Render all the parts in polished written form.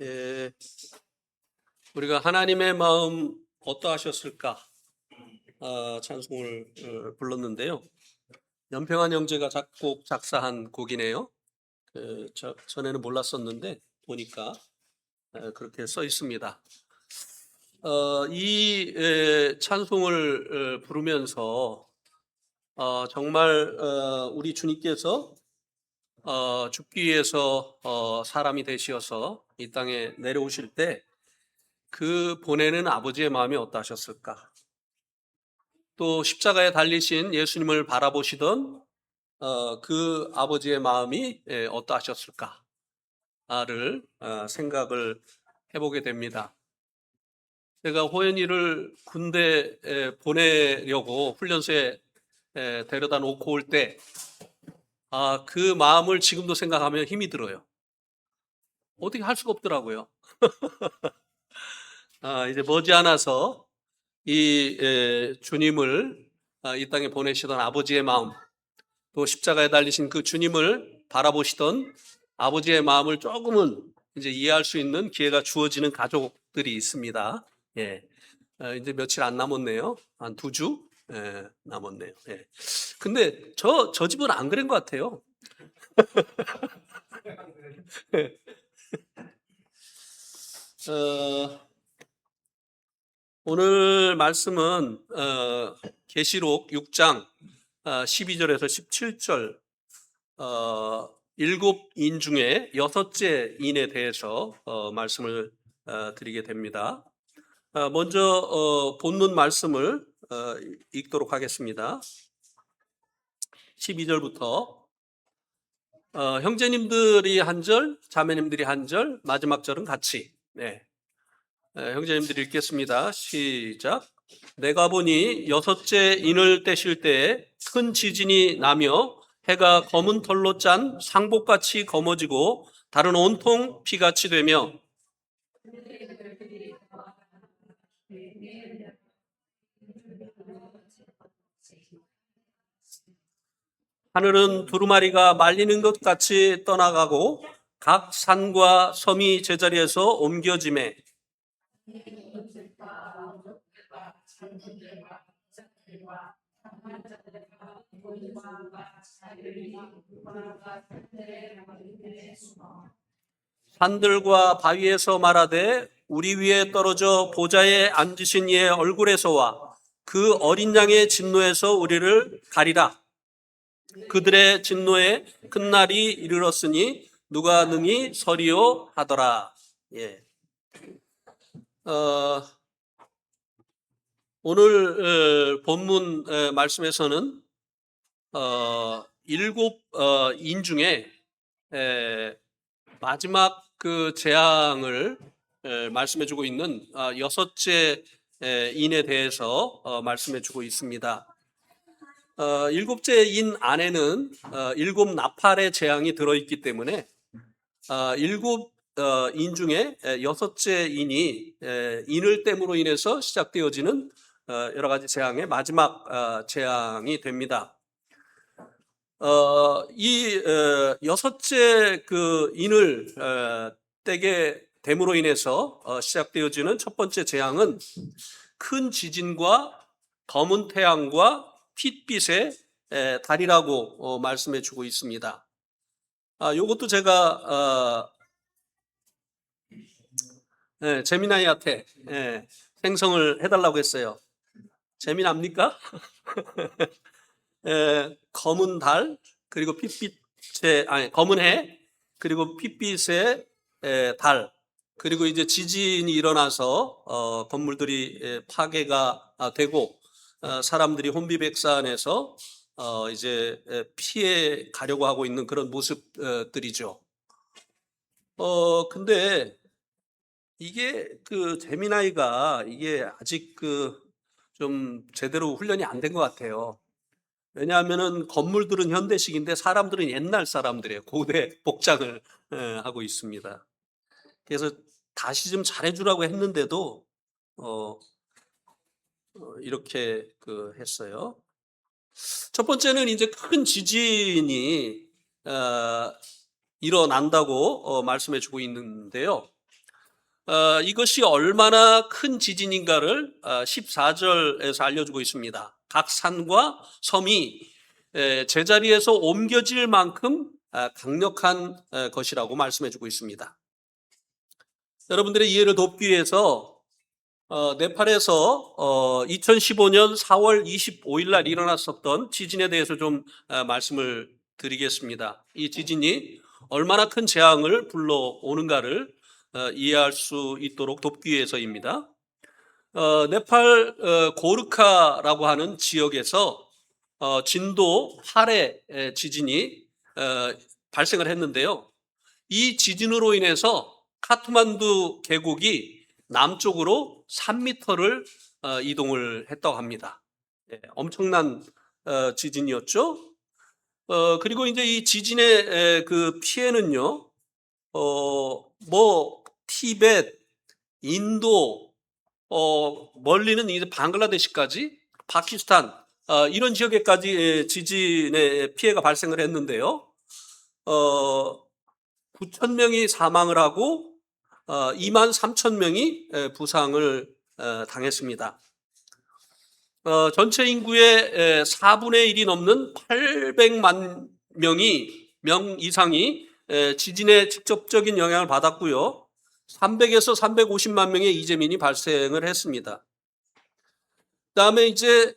예, 우리가 하나님의 마음 어떠하셨을까 찬송을 불렀는데요. 연평한 형제가 작곡 작사한 곡이네요. 전에는 몰랐었는데 보니까 그렇게 써 있습니다. 이 찬송을 부르면서 정말 우리 주님께서 죽기 위해서 사람이 되시어서 이 땅에 내려오실 때 그 보내는 아버지의 마음이 어떠하셨을까? 또 십자가에 달리신 예수님을 바라보시던 그 아버지의 마음이 어떠하셨을까를 생각을 해보게 됩니다. 제가 호연이를 군대에 보내려고 훈련소에 데려다 놓고 올 때 그 마음을 지금도 생각하면 힘이 들어요. 어떻게 할 수가 없더라고요. 이제 머지않아서 이 주님을 이 땅에 보내시던 아버지의 마음, 또 십자가에 달리신 그 주님을 바라보시던 아버지의 마음을 조금은 이제 이해할 수 있는 기회가 주어지는 가족들이 있습니다. 예. 이제 며칠 안 남았네요. 한 2주 남았네요. 예. 근데 저 집은 안 그런 것 같아요. 어, 오늘 말씀은 계시록 6장 12절에서 17절 7인 중에 6째 인에 대해서 말씀을 드리게 됩니다. 먼저 본문 말씀을 읽도록 하겠습니다. 12절부터 형제님들이 한 절, 자매님들이 한 절, 마지막 절은 같이. 네. 형제님들이 읽겠습니다. 시작. 내가 보니 6째 인을 떼실 때에 큰 지진이 나며 해가 검은 털로 짠 상복같이 검어지고 달은 온통 피같이 되며 하늘은 두루마리가 말리는 것 같이 떠나가고 각 산과 섬이 제자리에서 옮겨지매 산들과 바위에서 말하되 우리 위에 떨어져 보좌에 앉으신 이의 얼굴에서와 그 어린 양의 진노에서 우리를 가리라. 그들의 진노에 큰 날이 이르렀으니 누가 능히 서리요 하더라. 예. 오늘 본문 말씀에서는 7인 중에 마지막 그 재앙을 말씀해주고 있는 6째 인에 대해서 말씀해주고 있습니다. 7째 인 안에는 7 나팔의 재앙이 들어있기 때문에 7인 중에 6째 인이 인을 땜으로 인해서 시작되어지는 여러 가지 재앙의 마지막 재앙이 됩니다. 이 6째 그 인을 떼게 됨으로 인해서 시작되어지는 첫 번째 재앙은 큰 지진과 검은 태양과 핏빛의 달이라고 말씀해 주고 있습니다. 이것도 제가 재미나이한테 생성을 해달라고 했어요. 재미납니까? 검은 달 그리고 검은 해 그리고 핏빛의 달 그리고 이제 지진이 일어나서 건물들이 파괴가 되고 사람들이 혼비백산해서 이제 피해 가려고 하고 있는 그런 모습들이죠. 근데 이게 그 재미나이가 이게 아직 좀 제대로 훈련이 안 된 것 같아요. 왜냐하면은 건물들은 현대식인데 사람들은 옛날 사람들이에요. 고대 복장을 하고 있습니다. 그래서 다시 좀 잘해주라고 했는데도 이렇게 했어요. 첫 번째는 이제 큰 지진이 일어난다고 말씀해주고 있는데요. 이것이 얼마나 큰 지진인가를 14절에서 알려주고 있습니다. 각 산과 섬이 제자리에서 옮겨질 만큼 강력한 것이라고 말씀해주고 있습니다. 여러분들의 이해를 돕기 위해서 네팔에서 2015년 4월 25일 날 일어났었던 지진에 대해서 좀 말씀을 드리겠습니다. 이 지진이 얼마나 큰 재앙을 불러오는가를 이해할 수 있도록 돕기 위해서입니다. 네팔 고르카라고 하는 지역에서 진도 8의 지진이 발생을 했는데요. 이 지진으로 인해서 카트만두 계곡이 남쪽으로 3m를 이동을 했다고 합니다. 엄청난 지진이었죠. 그리고 이제 이 지진의 그 피해는요, 티벳, 인도, 멀리는 이제 방글라데시까지, 파키스탄, 이런 지역에까지 지진의 피해가 발생을 했는데요. 9,000명이 사망을 하고 23,000명이 부상을 당했습니다. 전체 인구의 4분의 1이 넘는 800만 명 이상이 지진의 직접적인 영향을 받았고요. 300에서 350만 명의 이재민이 발생을 했습니다. 그다음에 이제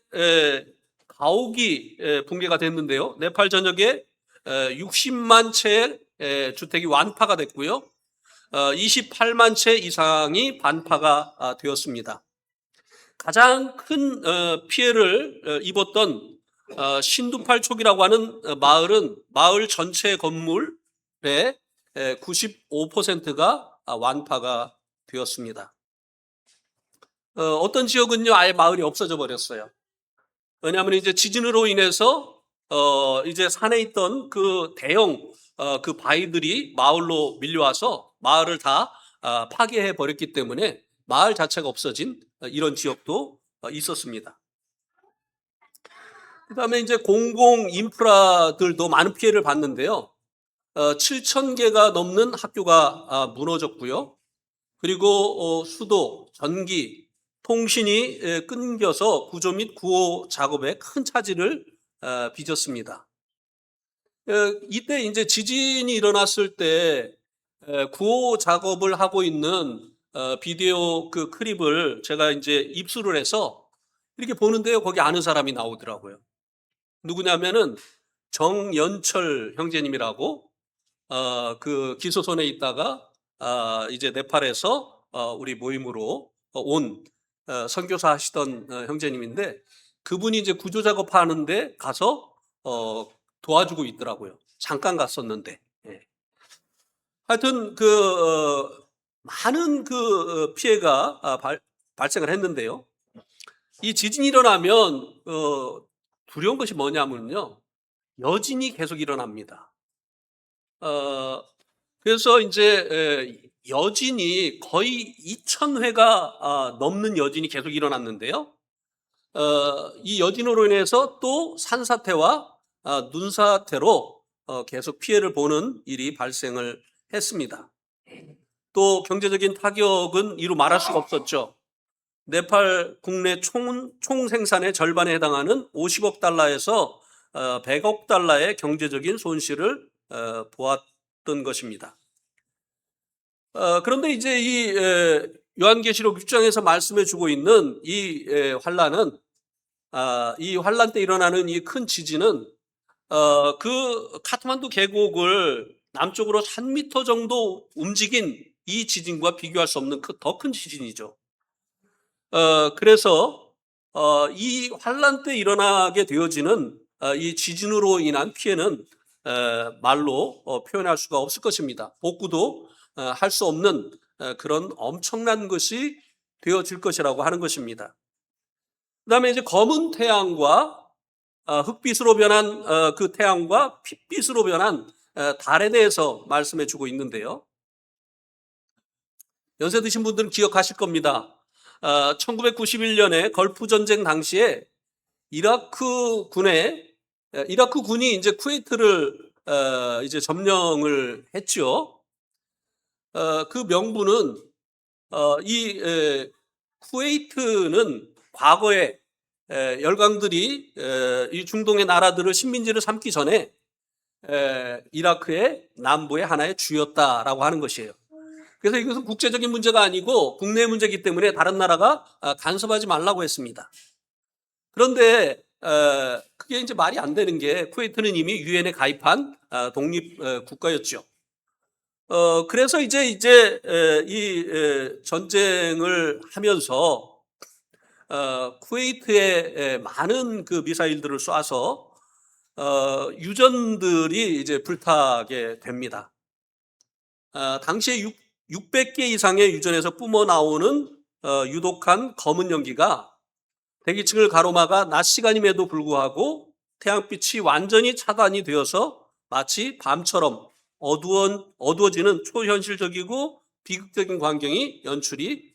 가옥이 붕괴가 됐는데요. 네팔 전역에 60만 채의 주택이 완파가 됐고요. 28만 채 이상이 반파가 되었습니다. 가장 큰 피해를 입었던 신두팔촉이라고 하는 마을은 마을 전체 건물의 95%가 완파가 되었습니다. 어떤 지역은요 아예 마을이 없어져 버렸어요. 왜냐하면 이제 지진으로 인해서 이제 산에 있던 그 대형 그 바위들이 마을로 밀려와서 마을을 다 파괴해 버렸기 때문에 마을 자체가 없어진 이런 지역도 있었습니다. 그다음에 이제 공공 인프라들도 많은 피해를 봤는데요. 7,000개가 넘는 학교가 무너졌고요. 그리고 수도, 전기, 통신이 끊겨서 구조 및 구호 작업에 큰 차질을 빚었습니다. 이때 이제 지진이 일어났을 때 구호 작업을 하고 있는 비디오 그 클립을 제가 이제 입수를 해서 이렇게 보는데요. 거기 아는 사람이 나오더라고요. 누구냐면은 정연철 형제님이라고 그 기소선에 있다가 이제 네팔에서 우리 모임으로 온 선교사 하시던 형제님인데 그분이 이제 구조 작업하는데 가서 도와주고 있더라고요. 잠깐 갔었는데. 하여튼 많은 그 피해가 발생을 했는데요. 이 지진이 일어나면 두려운 것이 뭐냐면요. 여진이 계속 일어납니다. 그래서 이제 여진이 거의 2,000회가 넘는 여진이 계속 일어났는데요. 이 여진으로 인해서 또 산사태와 눈사태로 계속 피해를 보는 일이 발생을 했습니다. 또 경제적인 타격은 이루 말할 수가 없었죠. 네팔 국내 총 생산의 절반에 해당하는 50억 달러에서 100억 달러의 경제적인 손실을 보았던 것입니다. 그런데 이제 이 요한계시록 6장에서 말씀해 주고 있는 이 환란은 이 환란 때 일어나는 이 큰 지진은 그 카트만두 계곡을 남쪽으로 3m 정도 움직인 이 지진과 비교할 수 없는 더 큰 지진이죠. 그래서 이 환란 때 일어나게 되어지는 이 지진으로 인한 피해는 말로 표현할 수가 없을 것입니다. 복구도 할 수 없는 그런 엄청난 것이 되어질 것이라고 하는 것입니다. 그다음에 이제 검은 태양과 흑빛으로 변한 그 태양과 핏빛으로 변한 달에 대해서 말씀해 주고 있는데요. 연세 드신 분들은 기억하실 겁니다. 1991년에 걸프 전쟁 당시에 이라크 군이 이제 쿠웨이트를 이제 점령을 했죠. 그 명분은 쿠웨이트는 과거에 열강들이 이 중동의 나라들을 식민지를 삼기 전에 이라크의 남부의 하나의 주였다라고 하는 것이에요. 그래서 이것은 국제적인 문제가 아니고 국내 문제이기 때문에 다른 나라가 간섭하지 말라고 했습니다. 그런데 그게 이제 말이 안 되는 게 쿠웨이트는 이미 유엔에 가입한 독립 국가였죠. 그래서 이제 이 전쟁을 하면서 쿠웨이트에 많은 그 미사일들을 쏴서 유전들이 이제 불타게 됩니다. 당시에 600개 이상의 유전에서 뿜어 나오는 유독한 검은 연기가 대기층을 가로막아 낮 시간임에도 불구하고 태양빛이 완전히 차단이 되어서 마치 밤처럼 어두워지는 초현실적이고 비극적인 광경이 연출이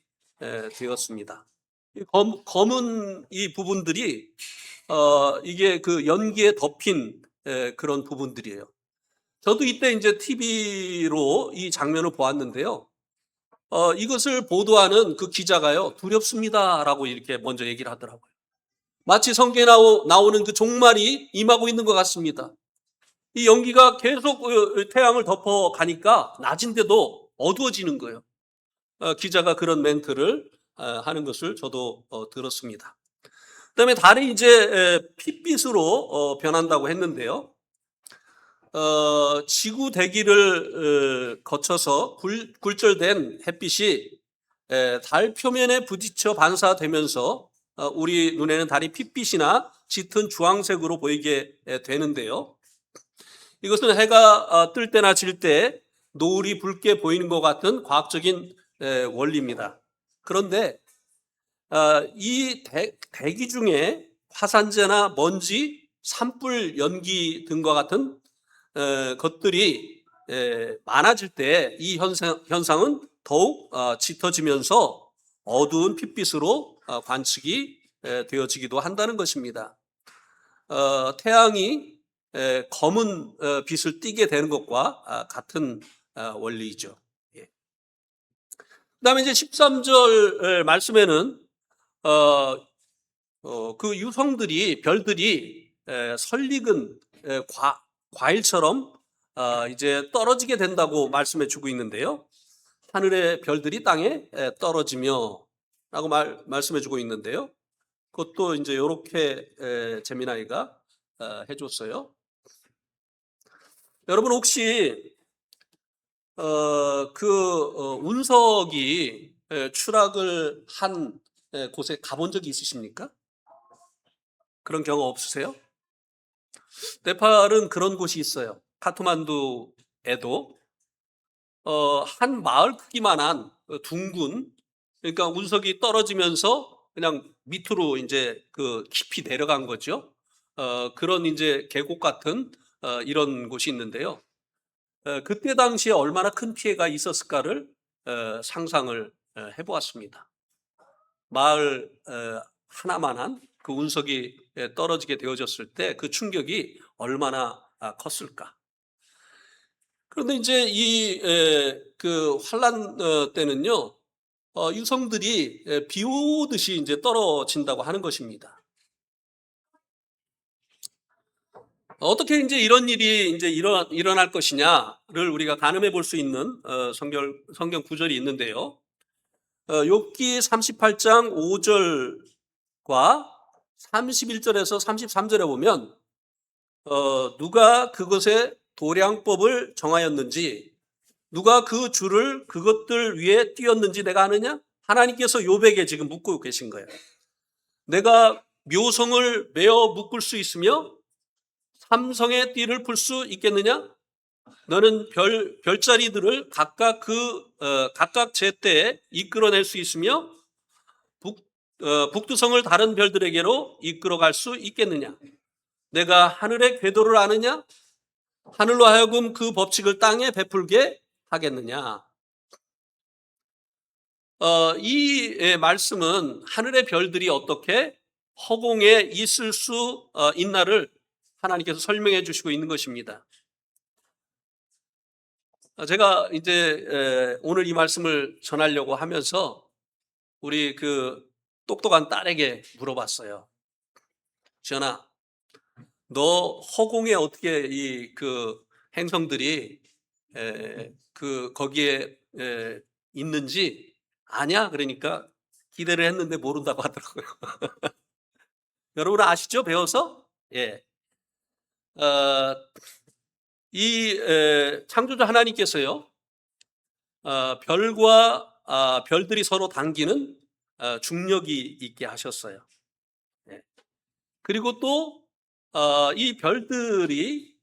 되었습니다. 검은 이 부분들이 이게 그 연기에 덮인 그런 부분들이에요. 저도 이때 이제 TV로 이 장면을 보았는데요. 이것을 보도하는 그 기자가요, 두렵습니다라고 이렇게 먼저 얘기를 하더라고요. 마치 성경에 나오는 그 종말이 임하고 있는 것 같습니다. 이 연기가 계속 태양을 덮어 가니까 낮인데도 어두워지는 거예요. 기자가 그런 멘트를 하는 것을 저도 들었습니다. 그다음에 달이 이제 핏빛으로 변한다고 했는데요. 지구 대기를 거쳐서 굴절된 햇빛이 달 표면에 부딪혀 반사되면서 우리 눈에는 달이 핏빛이나 짙은 주황색으로 보이게 되는데요. 이것은 해가 뜰 때나 질 때 노을이 붉게 보이는 것 같은 과학적인 원리입니다. 그런데 이 대기 중에 화산재나 먼지, 산불 연기 등과 같은 것들이 많아질 때 이 현상은 더욱 짙어지면서 어두운 핏빛으로 관측이 되어지기도 한다는 것입니다. 태양이 검은 빛을 띠게 되는 것과 같은 원리이죠. 그다음에 이제 13절 말씀에는 그 유성들이 별들이 설익은 과일처럼 이제 떨어지게 된다고 말씀해 주고 있는데요. 하늘의 별들이 땅에 떨어지며라고 말씀해 주고 있는데요. 그것도 이제 이렇게 재미나이가 해줬어요. 여러분 혹시 운석이 추락을 한 곳에 가본 적이 있으십니까? 그런 경험 없으세요? 네팔은 그런 곳이 있어요. 카트만두에도 한 마을 크기만한 둥근, 그러니까 운석이 떨어지면서 그냥 밑으로 이제 그 깊이 내려간 거죠. 그런 이제 계곡 같은 이런 곳이 있는데요. 그때 당시에 얼마나 큰 피해가 있었을까를 상상을 해보았습니다. 마을 하나만한 그 운석이 떨어지게 되어졌을 때 그 충격이 얼마나 컸을까. 그런데 이제 이 그 환란 때는요, 유성들이 비 오듯이 이제 떨어진다고 하는 것입니다. 어떻게 이제 이런 일이 이제 일어날 것이냐를 우리가 가늠해 볼 수 있는 성경 구절이 있는데요. 욥기 38장 5절과 31절에서 33절에 보면 누가 그것의 도량법을 정하였는지, 누가 그 줄을 그것들 위에 띄었는지 내가 아느냐? 하나님께서 욥에게 지금 묻고 계신 거예요. 내가 묘성을 메어 묶을 수 있으며 삼성의 띠를 풀 수 있겠느냐? 너는 별자리들을 각각 각각 제때에 이끌어낼 수 있으며 북두성을 다른 별들에게로 이끌어갈 수 있겠느냐? 내가 하늘의 궤도를 아느냐? 하늘로 하여금 그 법칙을 땅에 베풀게 하겠느냐? 이 말씀은 하늘의 별들이 어떻게 허공에 있을 수 있나를 하나님께서 설명해 주시고 있는 것입니다. 제가 이제 오늘 이 말씀을 전하려고 하면서 우리 그 똑똑한 딸에게 물어봤어요. 지연아, 너 허공에 어떻게 이 그 행성들이 그 거기에 있는지 아냐? 그러니까 기대를 했는데 모른다고 하더라고요. 여러분 아시죠? 배워서? 예. 어, 이 창조주 하나님께서요, 별과 별들이 서로 당기는 중력이 있게 하셨어요. 예. 그리고 또 이 별들이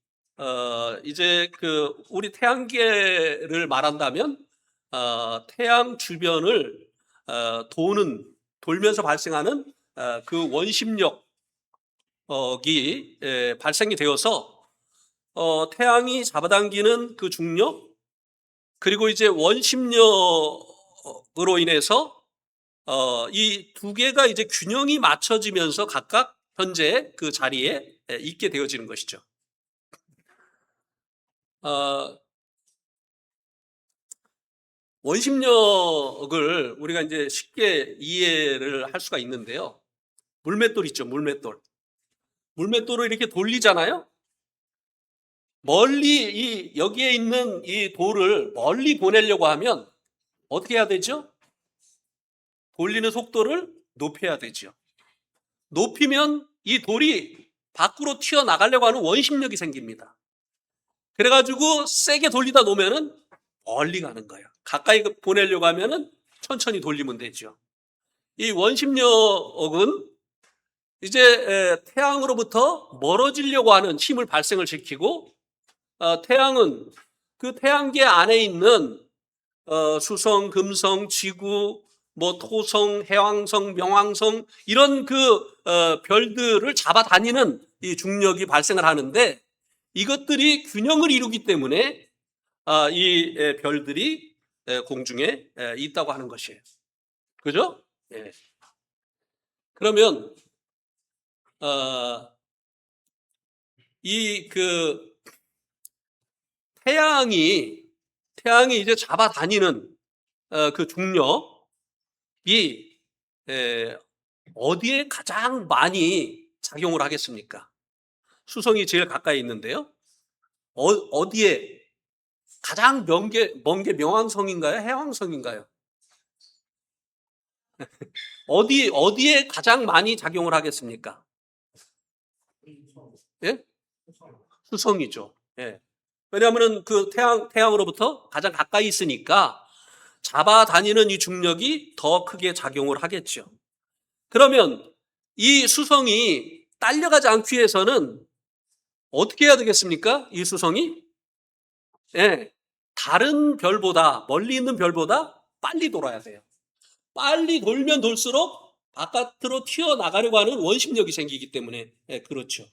이제 그 우리 태양계를 말한다면 태양 주변을 돌면서 발생하는 그 원심력이 발생이 되어서 태양이 잡아당기는 그 중력, 그리고 이제 원심력으로 인해서 이 두 개가 이제 균형이 맞춰지면서 각각 현재 그 자리에 있게 되어지는 것이죠. 원심력을 우리가 이제 쉽게 이해를 할 수가 있는데요. 물맷돌 있죠, 물맷돌. 물맷돌을 이렇게 돌리잖아요. 멀리 여기에 있는 이 돌을 멀리 보내려고 하면 어떻게 해야 되죠? 돌리는 속도를 높여야 되죠. 높이면 이 돌이 밖으로 튀어나가려고 하는 원심력이 생깁니다. 그래가지고 세게 돌리다 놓으면은 멀리 가는 거예요. 가까이 보내려고 하면은 천천히 돌리면 되죠. 이 원심력은 이제 태양으로부터 멀어지려고 하는 힘을 발생을 시키고, 태양은 그 태양계 안에 있는 수성, 금성, 지구, 뭐 토성, 해왕성, 명왕성 이런 그 별들을 잡아다니는 이 중력이 발생을 하는데, 이것들이 균형을 이루기 때문에 이 별들이 공중에 있다고 하는 것이에요. 그죠? 예. 그러면 이 그 태양이 이제 잡아다니는 그 중력이 어디에 가장 많이 작용을 하겠습니까? 수성이 제일 가까이 있는데요. 어디에 가장 먼 게 명왕성인가요? 해왕성인가요? 어디에 가장 많이 작용을 하겠습니까? 예? 수성이죠. 예. 왜냐하면 그 태양으로부터 가장 가까이 있으니까 잡아다니는 이 중력이 더 크게 작용을 하겠죠. 그러면 이 수성이 딸려가지 않기 위해서는 어떻게 해야 되겠습니까? 이 수성이 예, 다른 별보다, 멀리 있는 별보다 빨리 돌아야 돼요. 빨리 돌면 돌수록 바깥으로 튀어나가려고 하는 원심력이 생기기 때문에 그렇죠.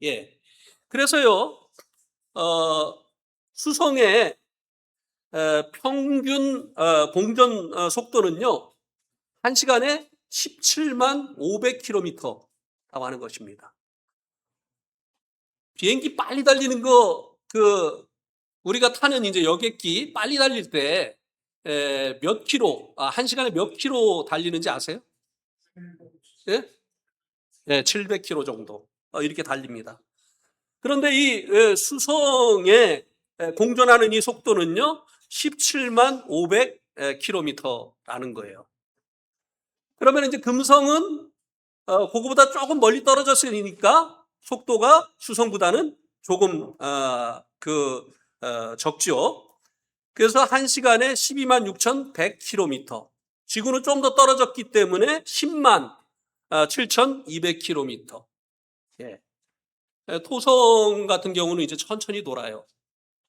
예. 그래서요, 수성의 평균 공전 속도는요, 1시간에 17만 500km라고 하는 것입니다. 비행기 빨리 달리는 거, 우리가 타는 이제 여객기 빨리 달릴 때 몇 킬로, 1시간에 몇 킬로 달리는지 아세요? 예? 네, 700km 정도 이렇게 달립니다. 그런데 이 수성에 공전하는 이 속도는요 17만 500km라는 거예요. 그러면 이제 금성은 그거보다 조금 멀리 떨어졌으니까 속도가 수성보다는 조금 적죠. 그래서 1시간에 12만 6,100km. 지구는 좀 더 떨어졌기 때문에 10만 7,200km. 예. 토성 같은 경우는 이제 천천히 돌아요.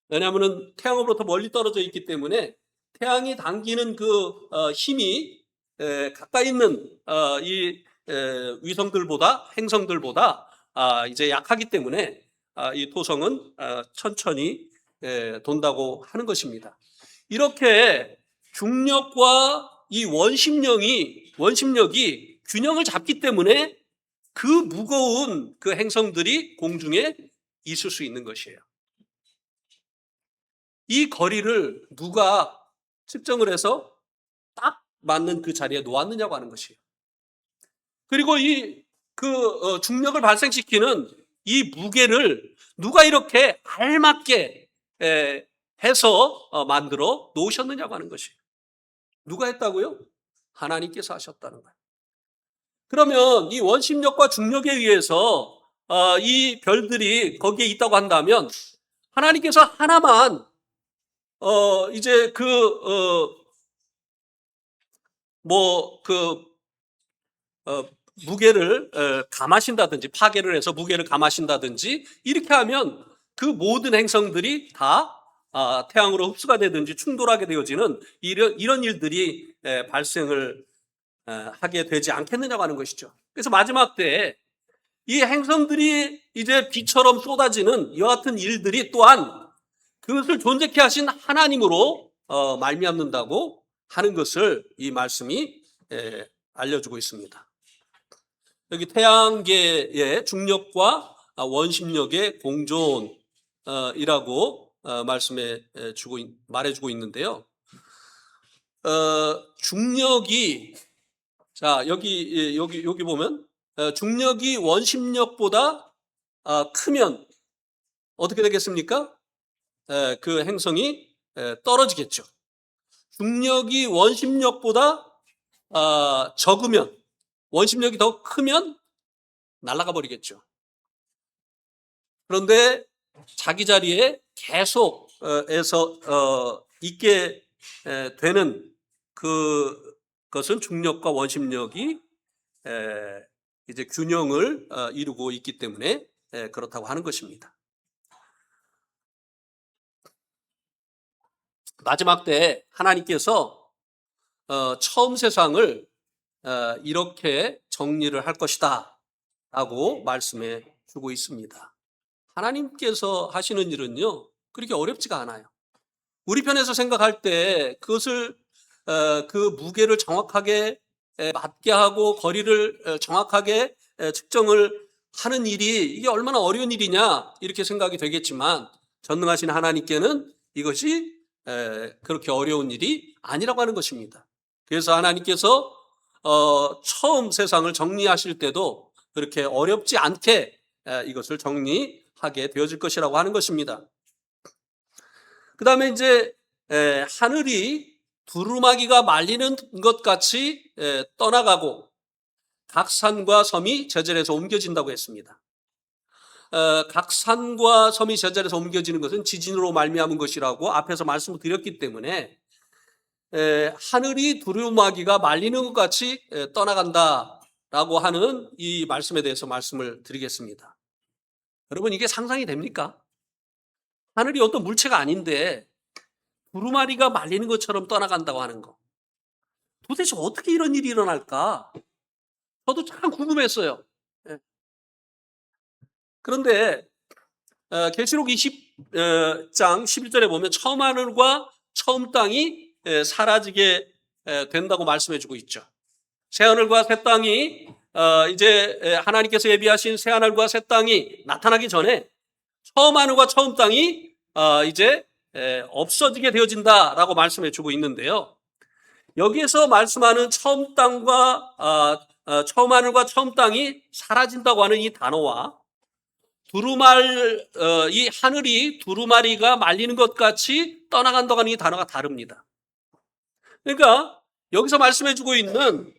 왜냐하면 태양으로부터 멀리 떨어져 있기 때문에 태양이 당기는 그 힘이 가까이 있는 이 위성들보다, 행성들보다 이제 약하기 때문에 이 토성은 천천히 돈다고 하는 것입니다. 이렇게 중력과 이 원심력이 균형을 잡기 때문에 그 무거운 그 행성들이 공중에 있을 수 있는 것이에요. 이 거리를 누가 측정을 해서 딱 맞는 그 자리에 놓았느냐고 하는 것이에요. 그리고 중력을 발생시키는 이 무게를 누가 이렇게 알맞게 해서 만들어 놓으셨느냐고 하는 것이에요. 누가 했다고요? 하나님께서 하셨다는 거예요. 그러면 이 원심력과 중력에 의해서 이 별들이 거기에 있다고 한다면 하나님께서 하나만 이제 무게를 감하신다든지 파괴를 해서 무게를 감하신다든지 이렇게 하면 그 모든 행성들이 다 태양으로 흡수가 되든지 충돌하게 되어지는 이런 일들이 발생을 하게 되지 않겠느냐고 하는 것이죠. 그래서 마지막 때에 이 행성들이 이제 비처럼 쏟아지는 이와 같은 일들이 또한 그것을 존재케 하신 하나님으로 말미암는다고 하는 것을 이 말씀이 알려주고 있습니다. 여기 태양계의 중력과 원심력의 공존이라고 말해주고 있는데요. 중력이 여기 보면 중력이 원심력보다 크면 어떻게 되겠습니까? 그 행성이 떨어지겠죠. 중력이 원심력보다 적으면, 원심력이 더 크면 날아가 버리겠죠. 그런데 자기 자리에 계속 있게 되는 그것은 중력과 원심력이 이제 균형을 이루고 있기 때문에 그렇다고 하는 것입니다. 마지막 때 하나님께서 처음 세상을 이렇게 정리를 할 것이다 라고 말씀해 주고 있습니다. 하나님께서 하시는 일은요 그렇게 어렵지가 않아요. 우리 편에서 생각할 때 그것을 그 무게를 정확하게 맞게 하고 거리를 정확하게 측정을 하는 일이 이게 얼마나 어려운 일이냐 이렇게 생각이 되겠지만 전능하신 하나님께는 이것이 그렇게 어려운 일이 아니라고 하는 것입니다. 그래서 하나님께서 처음 세상을 정리하실 때도 그렇게 어렵지 않게 이것을 정리하게 되어질 것이라고 하는 것입니다. 그 다음에 이제 하늘이 두루마기가 말리는 것 같이 떠나가고 각 산과 섬이 제자리에서 옮겨진다고 했습니다. 각 산과 섬이 제자리에서 옮겨지는 것은 지진으로 말미암은 것이라고 앞에서 말씀을 드렸기 때문에 하늘이 두루마기가 말리는 것 같이 떠나간다라고 하는 이 말씀에 대해서 말씀을 드리겠습니다. 여러분 이게 상상이 됩니까? 하늘이 어떤 물체가 아닌데 두루마리가 말리는 것처럼 떠나간다고 하는 거. 도대체 어떻게 이런 일이 일어날까? 저도 참 궁금했어요. 그런데 계시록 20장 11절에 보면 처음 하늘과 처음 땅이 사라지게 된다고 말씀해주고 있죠. 새 하늘과 새 땅이 이제 하나님께서 예비하신 새 하늘과 새 땅이 나타나기 전에 처음 하늘과 처음 땅이 이제 없어지게 되어진다라고 말씀해주고 있는데요. 여기에서 말씀하는 처음 땅과 처음 하늘과 처음 땅이 사라진다고 하는 이 단어와 이 하늘이 두루마리가 말리는 것 같이 떠나간다고 하는 이 단어가 다릅니다. 그러니까 여기서 말씀해주고 있는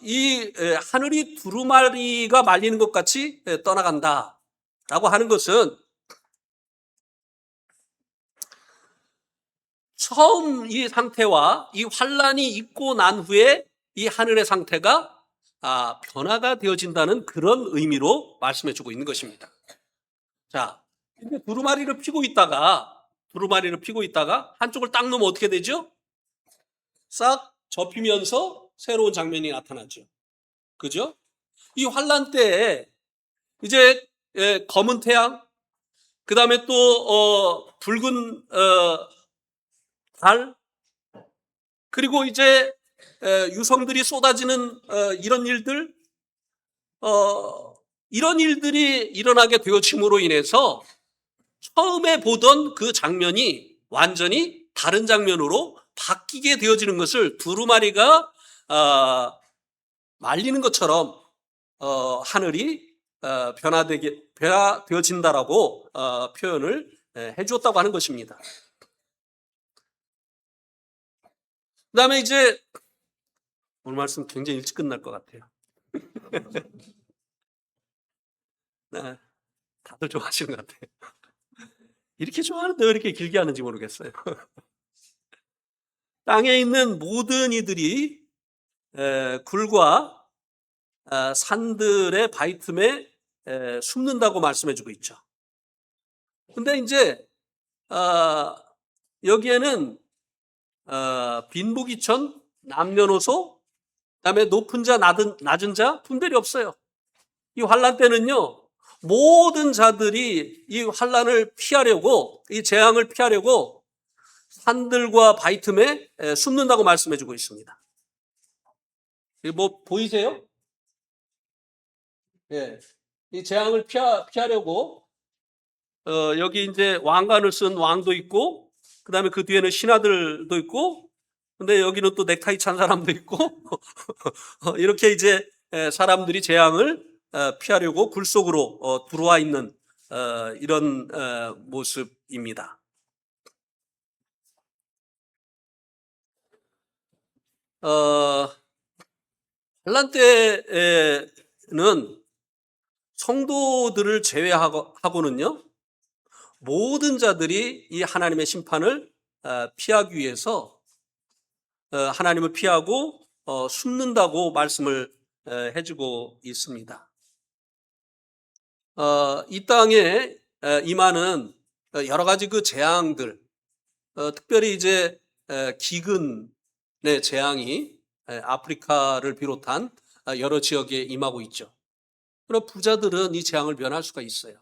이 하늘이 두루마리가 말리는 것 같이 떠나간다라고 하는 것은 처음 이 상태와 이 환란이 있고 난 후에 이 하늘의 상태가 변화가 되어진다는 그런 의미로 말씀해주고 있는 것입니다. 자, 근데 두루마리를 피고 있다가 한쪽을 딱 놓으면 어떻게 되죠? 싹 접히면서 새로운 장면이 나타나죠. 그죠? 이 환란 때에 이제 검은 태양, 그 다음에 또 붉은 달, 그리고 이제 유성들이 쏟아지는 이런 일들이 일어나게 되어짐으로 인해서 처음에 보던 그 장면이 완전히 다른 장면으로 바뀌게 되어지는 것을 두루마리가 말리는 것처럼 하늘이 변화되어진다라고 표현을 해주었다고 하는 것입니다. 그다음에 이제 오늘 말씀 굉장히 일찍 끝날 것 같아요. 네, 다들 좋아하시는 것 같아요. 이렇게 좋아하는데 왜 이렇게 길게 하는지 모르겠어요. 땅에 있는 모든 이들이 굴과 산들의 바위 틈에 숨는다고 말씀해주고 있죠. 근데 이제 여기에는 빈부귀천, 남녀노소, 그다음에 높은 자, 낮은 자 분별이 없어요. 이 환란 때는요, 모든 자들이 이 환란을 피하려고, 이 재앙을 피하려고 산들과 바위 틈에 숨는다고 말씀해주고 있습니다. 뭐 보이세요? 예, 이 재앙을 피하려고 여기 이제 왕관을 쓴 왕도 있고, 그 다음에 그 뒤에는 신하들도 있고, 근데 여기는 또 넥타이 찬 사람도 있고, 이렇게 이제 사람들이 재앙을 피하려고 굴 속으로 들어와 있는 이런 모습입니다. 환란 때에는 성도들을 제외하고는요, 모든 자들이 이 하나님의 심판을 피하기 위해서 하나님을 피하고 숨는다고 말씀을 해주고 있습니다. 이 땅에 임하는 여러 가지 그 재앙들, 특별히 이제 기근의 재앙이 아프리카를 비롯한 여러 지역에 임하고 있죠. 그럼 부자들은 이 재앙을 면할 수가 있어요.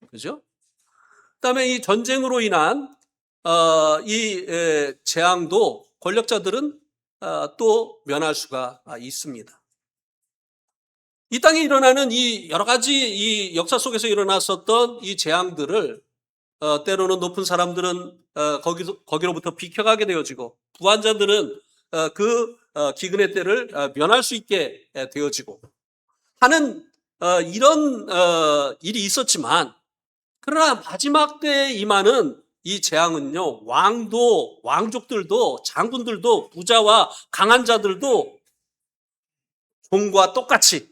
그죠? 그다음에 이 전쟁으로 인한 이 재앙도 권력자들은 또 면할 수가 있습니다. 이 땅에 일어나는 이 여러 가지 이 역사 속에서 일어났었던 이 재앙들을 때로는 높은 사람들은 거기로부터 비켜가게 되어지고, 부한자들은 그 기근의 때를 면할 수 있게 되어지고 하는 이런 일이 있었지만, 그러나 마지막 때에 임하는 이 재앙은요, 왕족들도, 장군들도, 부자와 강한 자들도 종과 똑같이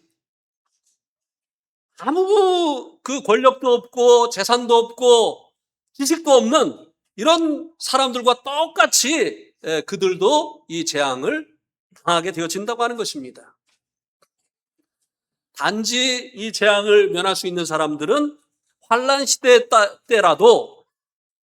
아무 그 권력도 없고 재산도 없고 지식도 없는 이런 사람들과 똑같이 그들도 이 재앙을 당하게 되어진다고 하는 것입니다. 단지 이 재앙을 면할 수 있는 사람들은 환란 시대 때라도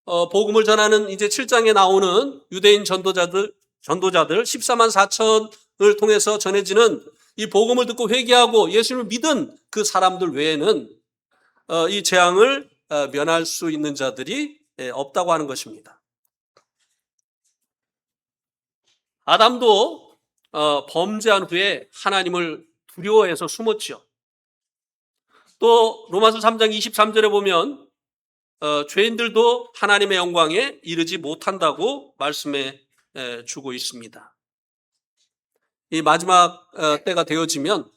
복음을 전하는 이제 7장에 나오는 유대인 전도자들 14만 4천을 통해서 전해지는 이 복음을 듣고 회개하고 예수님을 믿은 그 사람들 외에는 이 재앙을 면할 수 있는 자들이 없다고 하는 것입니다. 아담도 범죄한 후에 하나님을 두려워해서 숨었죠. 또 로마서 3장 23절에 보면 죄인들도 하나님의 영광에 이르지 못한다고 말씀해 주고 있습니다. 이 마지막 때가 되어지면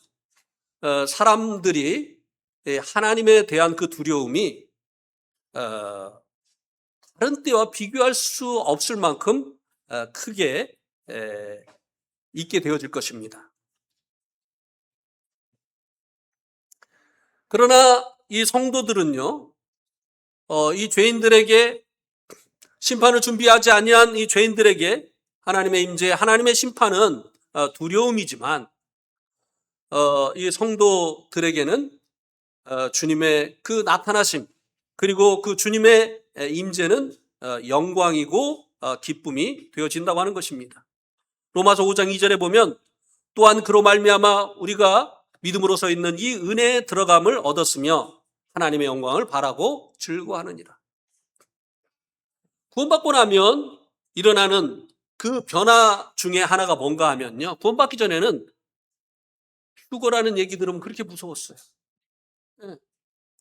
사람들이 하나님에 대한 그 두려움이 다른 때와 비교할 수 없을 만큼 크게 있게 되어질 것입니다. 그러나 이 성도들은요, 이 죄인들에게 심판을 준비하지 아니한 이 죄인들에게 하나님의 임재, 하나님의 심판은 두려움이지만 이 성도들에게는 주님의 그 나타나심, 그리고 그 주님의 임재는 영광이고 기쁨이 되어진다고 하는 것입니다. 로마서 5장 2절에 보면 또한 그로 말미암아 우리가 믿음으로서 있는 이 은혜에 들어감을 얻었으며 하나님의 영광을 바라고 즐거워하느니라. 구원받고 나면 일어나는 그 변화 중에 하나가 뭔가 하면요, 구원받기 전에는 휴거라는 얘기 들으면 그렇게 무서웠어요.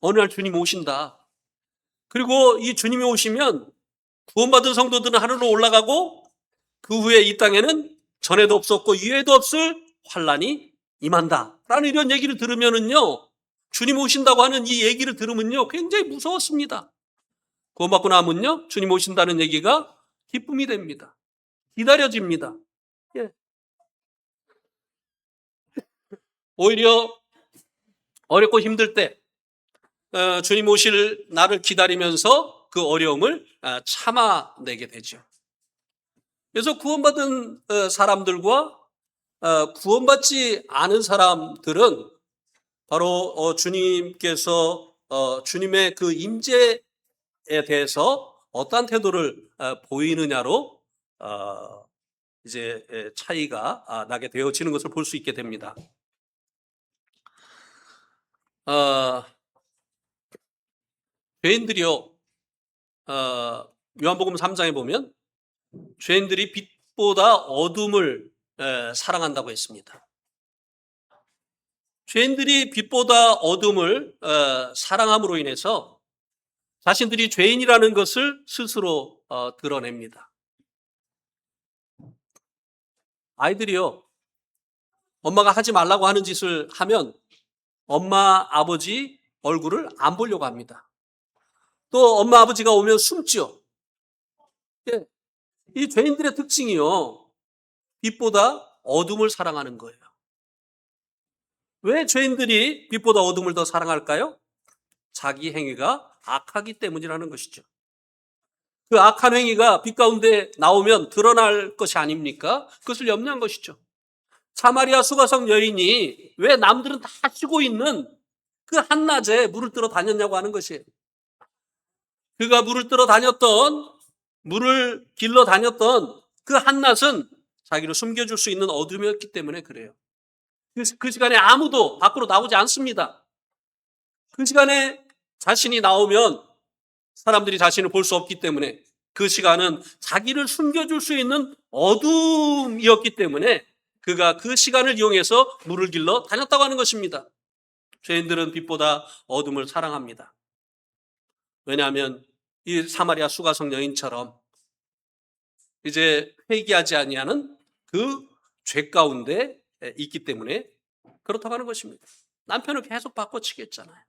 어느 날 주님 오신다. 그리고 이 주님이 오시면 구원받은 성도들은 하늘로 올라가고 그 후에 이 땅에는 전에도 없었고 이후에도 없을 환란이 임한다 라는 이런 얘기를 들으면은요, 주님 오신다고 하는 이 얘기를 들으면요 굉장히 무서웠습니다. 구원받고 나면요 주님 오신다는 얘기가 기쁨이 됩니다. 기다려집니다. 예. 오히려 어렵고 힘들 때 주님 오실 날을 기다리면서 그 어려움을 참아내게 되죠. 그래서 구원받은 사람들과 구원받지 않은 사람들은 바로 주님께서 주님의 그 임재에 대해서 어떠한 태도를 보이느냐로 이제 차이가 나게 되어지는 것을 볼 수 있게 됩니다. 죄인들이요, 요한복음 3장에 보면 죄인들이 빛보다 어둠을 사랑한다고 했습니다. 죄인들이 빛보다 어둠을 사랑함으로 인해서 자신들이 죄인이라는 것을 스스로 드러냅니다. 아이들이요, 엄마가 하지 말라고 하는 짓을 하면 엄마, 아버지 얼굴을 안 보려고 합니다. 또 엄마, 아버지가 오면 숨죠. 예, 이 죄인들의 특징이요, 빛보다 어둠을 사랑하는 거예요. 왜 죄인들이 빛보다 어둠을 더 사랑할까요? 자기 행위가 악하기 때문이라는 것이죠. 그 악한 행위가 빛 가운데 나오면 드러날 것이 아닙니까? 그것을 염려한 것이죠. 사마리아 수가성 여인이 왜 남들은 다 쉬고 있는 그 한낮에 물을 뜨러 다녔냐고 하는 것이에요. 그가 물을 길러 다녔던 그 한낮은 자기를 숨겨줄 수 있는 어둠이었기 때문에 그래요. 그 시간에 아무도 밖으로 나오지 않습니다. 그 시간에 자신이 나오면 사람들이 자신을 볼 수 없기 때문에 그 시간은 자기를 숨겨줄 수 있는 어둠이었기 때문에 그가 그 시간을 이용해서 물을 길러 다녔다고 하는 것입니다. 죄인들은 빛보다 어둠을 사랑합니다. 왜냐하면 이 사마리아 수가성 여인처럼 이제 회개하지 아니하는 그 죄 가운데 있기 때문에 그렇다고 하는 것입니다. 남편을 계속 바꿔치겠잖아요.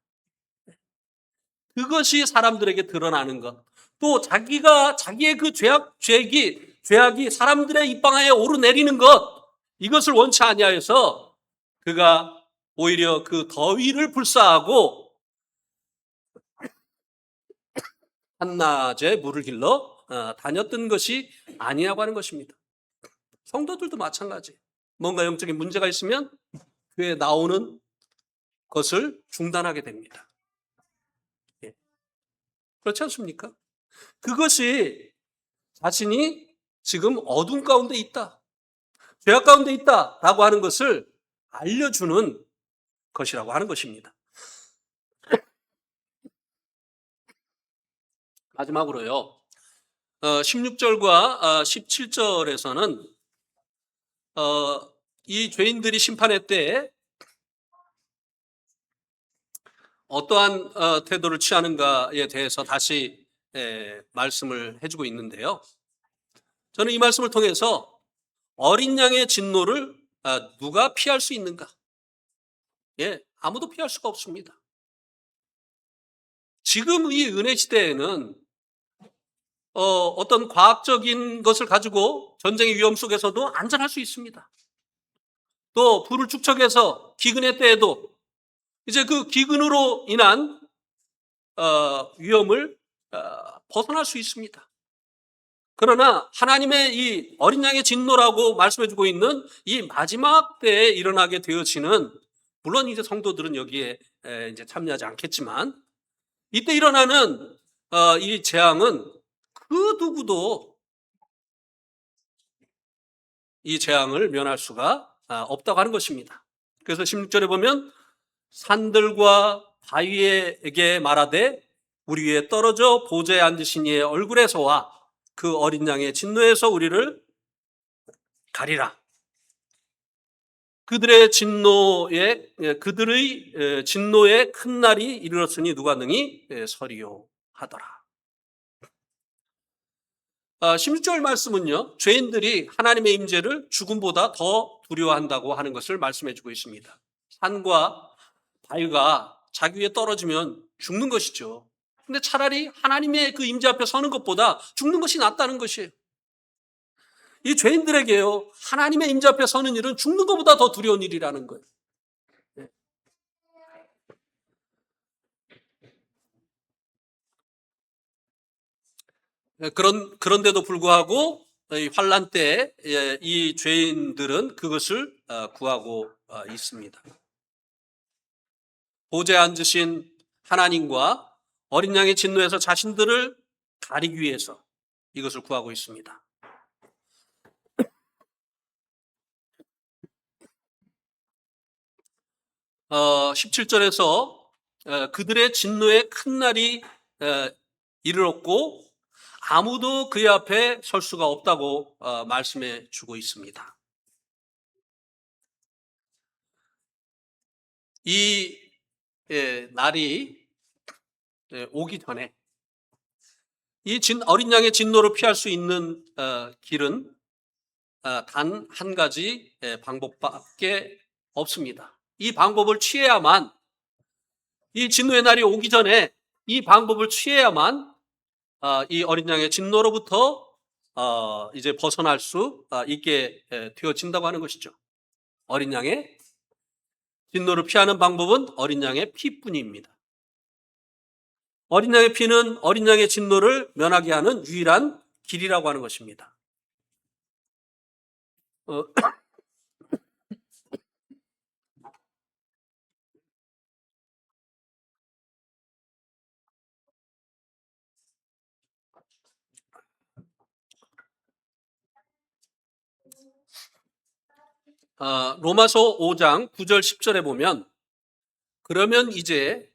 그것이 사람들에게 드러나는 것. 또 자기의 그 죄악이 사람들의 입방아에 오르내리는 것, 이것을 원치 아니하여서 그가 오히려 그 더위를 불사하고 한낮에 물을 길러 다녔던 것이 아니라고 하는 것입니다. 성도들도 마찬가지. 뭔가 영적인 문제가 있으면 교회에 나오는 것을 중단하게 됩니다. 예. 그렇지 않습니까? 그것이 자신이 지금 어둠 가운데 있다, 죄악 가운데 있다라고 하는 것을 알려주는 것이라고 하는 것입니다. 마지막으로요, 16절과 17절에서는 이 죄인들이 심판의 때에 어떠한 태도를 취하는가에 대해서 다시 말씀을 해주고 있는데요. 저는 이 말씀을 통해서 어린 양의 진노를 누가 피할 수 있는가? 예, 아무도 피할 수가 없습니다. 지금 이 은혜 시대에는 어떤 과학적인 것을 가지고 전쟁의 위험 속에서도 안전할 수 있습니다. 또 불을 축적해서 기근의 때에도 이제 그 기근으로 인한 위험을 벗어날 수 있습니다. 그러나 하나님의 이 어린 양의 진노라고 말씀해주고 있는 이 마지막 때에 일어나게 되어지는, 물론 이제 성도들은 여기에 이제 참여하지 않겠지만, 이때 일어나는 이 재앙은 그 누구도 이 재앙을 면할 수가 없다고 하는 것입니다. 그래서 16절에 보면 산들과 바위에게 말하되 우리 위에 떨어져 보좌에 앉으신 이의 얼굴에서와 그 어린 양의 진노에서 우리를 가리라. 그들의 진노의 큰 날이 이르렀으니 누가 능히 서리요 하더라. 16절 말씀은요, 죄인들이 하나님의 임재를 죽음보다 더 두려워한다고 하는 것을 말씀해 주고 있습니다. 산과 바위가 자기 위에 떨어지면 죽는 것이죠. 근데 차라리 하나님의 그 임재 앞에 서는 것보다 죽는 것이 낫다는 것이에요. 이 죄인들에게요, 하나님의 임재 앞에 서는 일은 죽는 것보다 더 두려운 일이라는 거예요. 그런데도 불구하고 이 환난 때 이 죄인들은 그것을 구하고 있습니다. 보좌에 앉으신 하나님과 어린 양의 진노에서 자신들을 가리기 위해서 이것을 구하고 있습니다. 17절에서 그들의 진노의 큰 날이 이르렀고 아무도 그의 앞에 설 수가 없다고 말씀해 주고 있습니다. 이 날이 오기 전에 이 어린 양의 진노를 피할 수 있는 길은 단 한 가지 방법밖에 없습니다. 이 방법을 취해야만, 이 진노의 날이 오기 전에 이 방법을 취해야만 이 어린 양의 진노로부터 이제 벗어날 수 있게 되어진다고 하는 것이죠. 어린 양의 진노를 피하는 방법은 어린 양의 피뿐입니다. 어린 양의 피는 어린 양의 진노를 면하게 하는 유일한 길이라고 하는 것입니다. 로마서 5장 9절 10절에 보면, 그러면 이제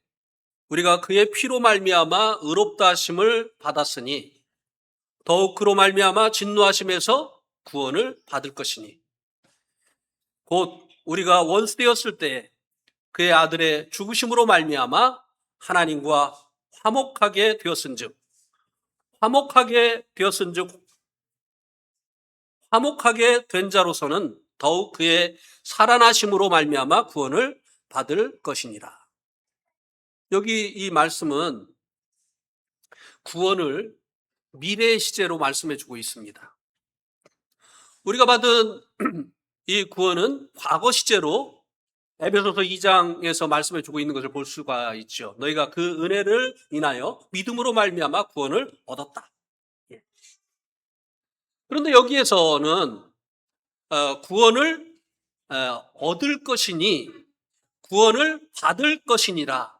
우리가 그의 피로 말미암아 의롭다 하심을 받았으니 더욱 그로 말미암아 진노하심에서 구원을 받을 것이니, 곧 우리가 원수되었을 때 그의 아들의 죽으심으로 말미암아 하나님과 화목하게 되었은즉 화목하게 된 자로서는 더욱 그의 살아나심으로 말미암아 구원을 받을 것이니라. 여기 이 말씀은 구원을 미래의 시제로 말씀해 주고 있습니다. 우리가 받은 이 구원은 과거 시제로 에베소서 2장에서 말씀해 주고 있는 것을 볼 수가 있죠. 너희가 그 은혜를 인하여 믿음으로 말미암아 구원을 얻었다. 그런데 여기에서는 구원을 얻을 것이니 구원을 받을 것이니라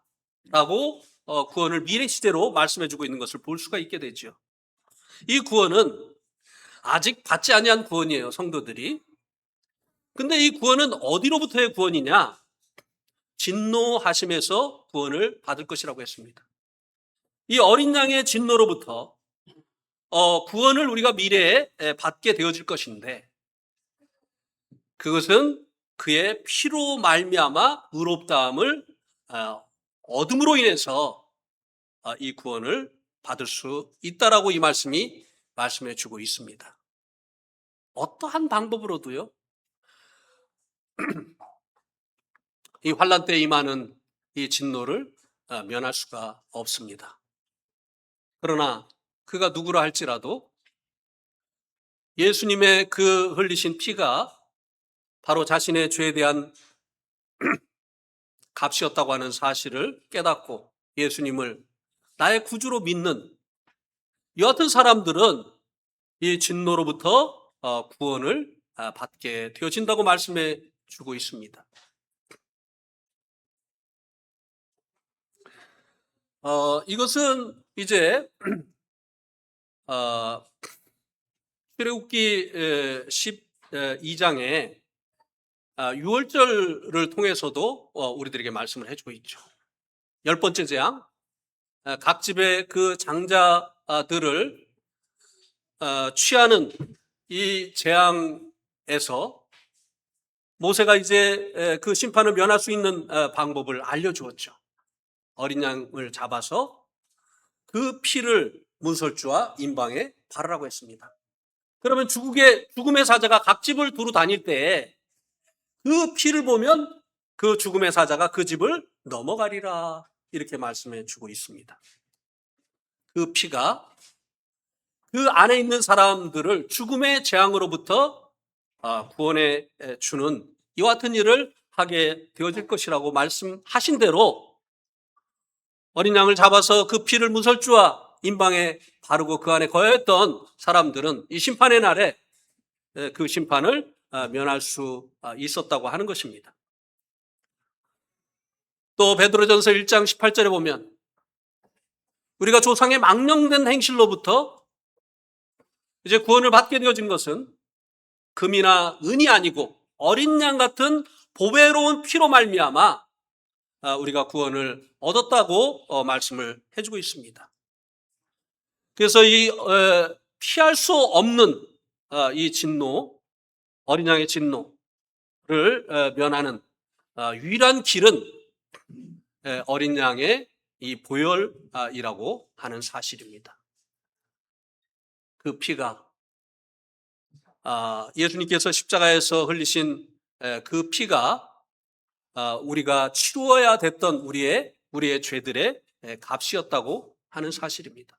라고 구원을 미래 시제로 말씀해 주고 있는 것을 볼 수가 있게 되죠. 이 구원은 아직 받지 아니한 구원이에요, 성도들이. 근데 이 구원은 어디로부터의 구원이냐? 진노하심에서 구원을 받을 것이라고 했습니다. 이 어린 양의 진노로부터 구원을 우리가 미래에 받게 되어질 것인데, 그것은 그의 피로 말미암아 의롭다함을 얻음으로 인해서 이 구원을 받을 수 있다라고 이 말씀이 말씀해 주고 있습니다. 어떠한 방법으로도요, 이 환난 때에 임하는 이 진노를 면할 수가 없습니다. 그러나 그가 누구라 할지라도 예수님의 그 흘리신 피가 바로 자신의 죄에 대한 값이었다고 하는 사실을 깨닫고 예수님을 나의 구주로 믿는 여하튼 사람들은 이 진노로부터 구원을 받게 되어진다고 말씀해 주고 있습니다. 이것은 이제 출애굽기 12장에 유월절을 통해서도 우리들에게 말씀을 해주고 있죠. 10번째 재앙, 각 집의 그 장자들을 취하는 이 재앙에서 모세가 이제 그 심판을 면할 수 있는 방법을 알려주었죠. 어린 양을 잡아서 그 피를 문설주와 임방에 바르라고 했습니다. 그러면 죽음의 사자가 각 집을 두루 다닐 때 그 피를 보면 그 죽음의 사자가 그 집을 넘어가리라, 이렇게 말씀해 주고 있습니다. 그 피가 그 안에 있는 사람들을 죽음의 재앙으로부터 구원해 주는 이와 같은 일을 하게 되어질 것이라고 말씀하신 대로 어린 양을 잡아서 그 피를 문설주와 임방에 바르고 그 안에 거했던 사람들은 이 심판의 날에 그 심판을 면할 수 있었다고 하는 것입니다. 또 베드로전서 1장 18절에 보면 우리가 조상의 망령된 행실로부터 이제 구원을 받게 되어진 것은 금이나 은이 아니고 어린 양 같은 보배로운 피로 말미암아 우리가 구원을 얻었다고 말씀을 해주고 있습니다. 그래서 이 피할 수 없는 이 진노, 어린 양의 진노를 면하는 유일한 길은 어린 양의 이 보혈이라고 하는 사실입니다. 그 피가 예수님께서 십자가에서 흘리신 그 피가 우리가 치루어야 됐던 우리의 죄들의 값이었다고 하는 사실입니다.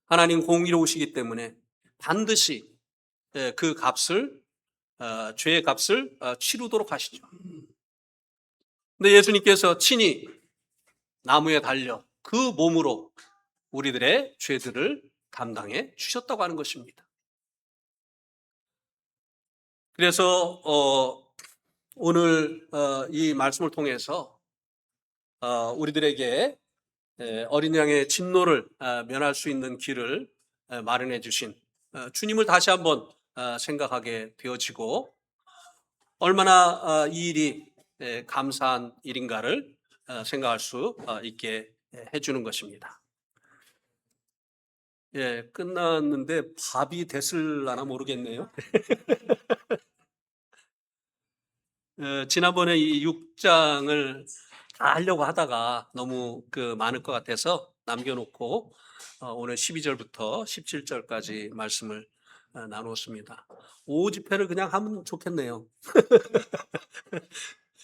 하나님 공의로우시기 때문에 반드시 그 값을 죄의 값을 치르도록 하시죠. 근데 예수님께서 친히 나무에 달려 그 몸으로 우리들의 죄들을 담당해 주셨다고 하는 것입니다. 그래서 오늘 이 말씀을 통해서 우리들에게 어린 양의 진노를 면할 수 있는 길을 마련해 주신 주님을 다시 한번 생각하게 되어지고 얼마나 이 일이 감사한 일인가를 생각할 수 있게 해주는 것입니다. 예, 끝났는데 밥이 됐을라나 모르겠네요. 지난번에 이 6장을 다 하려고 하다가 너무 많을 것 같아서 남겨놓고 오늘 12절부터 17절까지 말씀을 나누었습니다. 5집회를 그냥 하면 좋겠네요.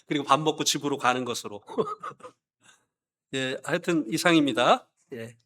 그리고 밥 먹고 집으로 가는 것으로. 예, 하여튼 이상입니다. 예.